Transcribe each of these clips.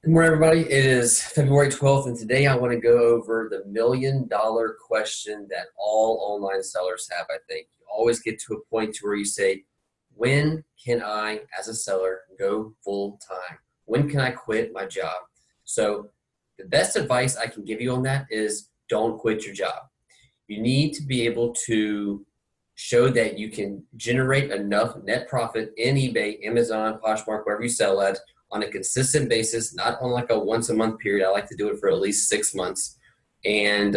Good morning, everybody. It is February 12th, and today I want to go over the $1,000,000 question that all online sellers have, I think. You always get to a point to where you say, when can I, as a seller, go full time? When can I quit my job? So the best advice I can give you on that is don't quit your job. You need to be able to show that you can generate enough net profit in eBay, Amazon, Poshmark, wherever you sell at, on a consistent basis, not on like a once a month period. I like to do it for at least 6 months. And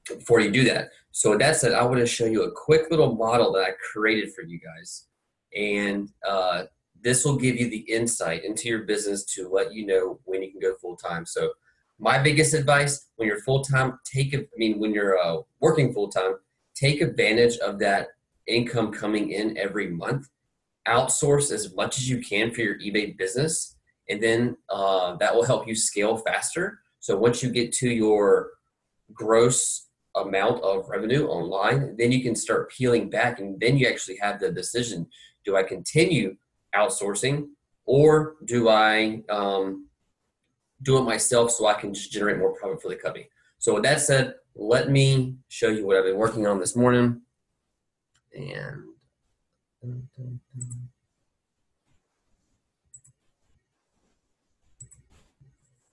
before you do that. So with that said, I want to show you a quick little model that I created for you guys. And this will give you the insight into your business to let you know when you can go full time. So my biggest advice when you're full time, when you're working full time, take advantage of that income coming in every month. Outsource as much as you can for your eBay business, and then that will help you scale faster. So once you get to your gross amount of revenue online, then you can start peeling back, and then you actually have the decision: do I continue outsourcing, or do I do it myself so I can just generate more profit for the company? So with that said, let me show you what I've been working on this morning. And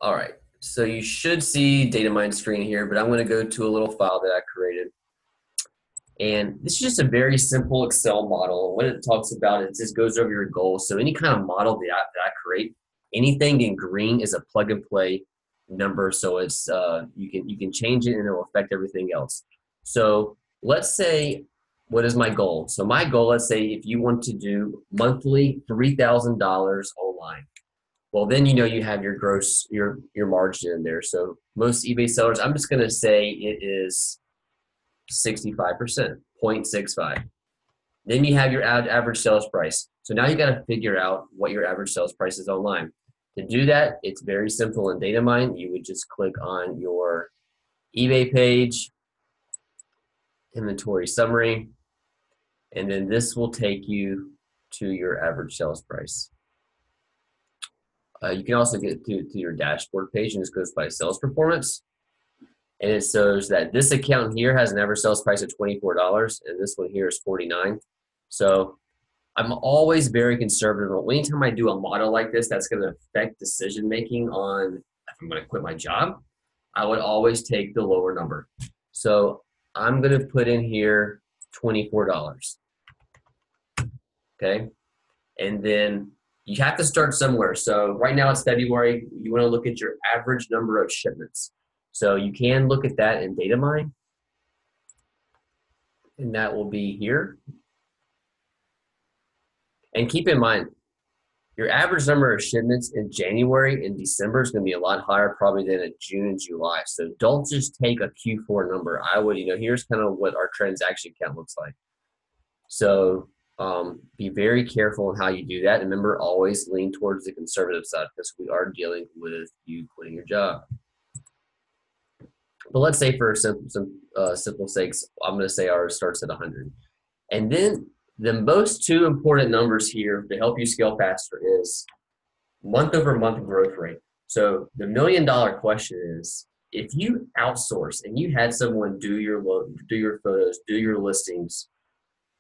all right, so you should see data mine screen here, but I'm going to go to a little file that I created. And this is just a very simple Excel model. What it talks about is just goes over your goals. So any kind of model that I create, anything in green is a plug and play number. So it's you can change it and it will affect everything else. So let's say, what is my goal? So my goal, let's say if you want to do monthly $3,000 online. Well, then you know you have your gross, your margin in there. So most eBay sellers, I'm just going to say it is 65%, 0.65. Then you have your average sales price. So now you got to figure out what your average sales price is online. To do that, it's very simple in DataMine. You would just click on your eBay page, inventory summary, and then this will take you to your average sales price. You can also get to your dashboard page, and this goes by sales performance. And it shows that this account here has an average sales price of $24, and this one here is $49. So I'm always very conservative. Anytime I do a model like this that's going to affect decision making on if I'm going to quit my job, I would always take the lower number. So I'm going to put in here $24. Okay, and then you have to start somewhere. So right now it's February. You want to look at your average number of shipments. So you can look at that in DataMine, and that will be here. And keep in mind, your average number of shipments in January and December is going to be a lot higher probably than in June and July. So don't just take a Q4 number. I would, here's kind of what our transaction count looks like. So be very careful in how you do that. And remember, always lean towards the conservative side because we are dealing with you quitting your job. But let's say for some simple sakes, I'm going to say ours starts at 100. And then the most two important numbers here to help you scale faster is month over month growth rate. So the $1,000,000 question is, if you outsource and you had someone do your photos, do your listings,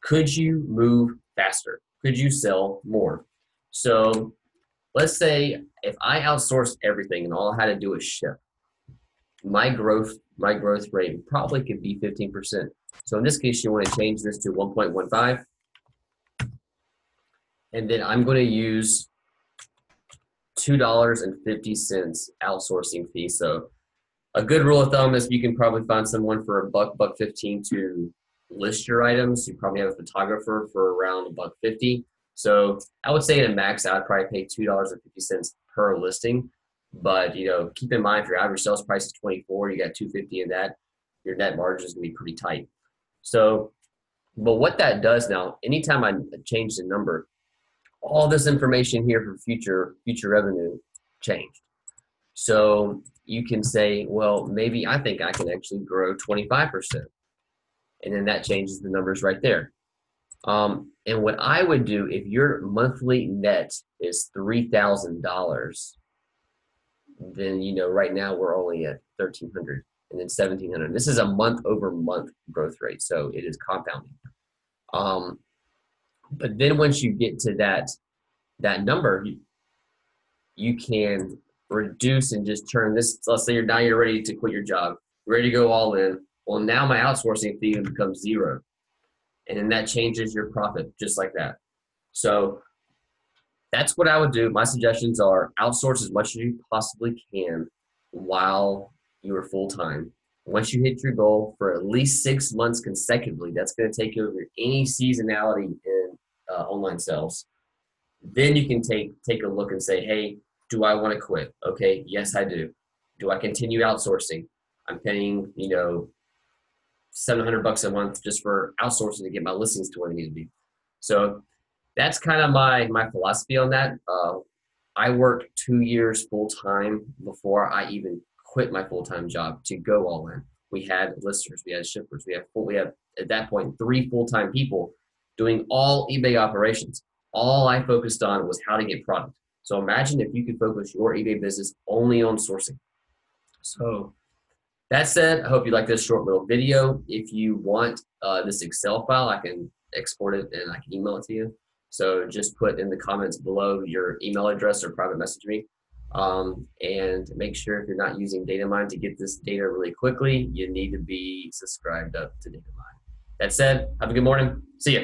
could you move faster? Could you sell more? So let's say if I outsourced everything and all I had to do was ship, my growth rate probably could be 15%. So in this case, you want to change this to 1.15. And then I'm going to use $2.50 outsourcing fee. So a good rule of thumb is you can probably find someone for $1.15 to list your items. You probably have a photographer for around $1.50. So I would say at a max, I'd probably pay $2.50 per listing. But keep in mind, if your average sales price is 24, you got 250 in that, your net margin is gonna be pretty tight. So, but what that does now, anytime I change the number, all this information here for future revenue changed. So you can say, well, maybe I think I can actually grow 25%. And then that changes the numbers right there. And what I would do if your monthly net is $3,000, then right now we're only at 1,300 and then 1,700. This is a month over month growth rate, so it is compounding. Um, but then once you get to that number, you can reduce and just turn this. Let's say you're ready to quit your job, ready to go all in. Well, now my outsourcing fee becomes zero, and then that changes your profit just like that. So that's what I would do. My suggestions are outsource as much as you possibly can while you are full time. Once you hit your goal for at least 6 months consecutively, that's going to take over any seasonality in online sales. Then you can take a look and say, hey, do I want to quit? Okay, yes, I do. Do I continue outsourcing? I'm paying, $700 a month just for outsourcing to get my listings to where they need to be. So that's kind of my philosophy on that. I worked 2 years full time before I even quit my full time job to go all in. We had listers, we had shippers, we had at that point 3 full time people doing all eBay operations. All I focused on was how to get product. So imagine if you could focus your eBay business only on sourcing. So that said, I hope you like this short little video. If you want this Excel file, I can export it and I can email it to you. So just put in the comments below your email address or private message me. And make sure if you're not using DataMine to get this data really quickly, you need to be subscribed up to DataMine. That said, have a good morning. See ya.